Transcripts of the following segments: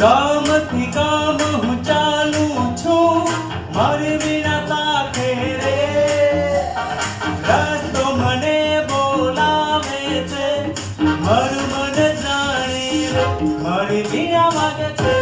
ગામથી ગામ હું ચાલું છું મારી વિના સાથે રે રસ્તો મને બોલાવે છે મારું મન જાણે રે મારી વિના વાગે છે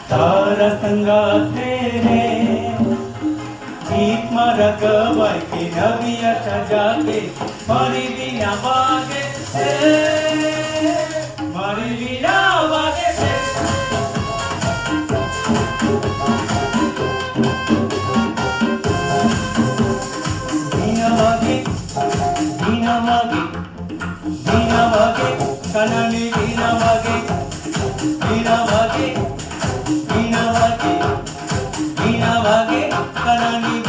તારા સંગાથે રે ગીત મારા ગવાય કે નવી આશા જાગે મારી વિના વાગે છે મારી વિના વાગે છે વિના વાગે વિના વાગે વિના વાગે કનાની વિના વાગે વિના વાગે Vina vage, kanani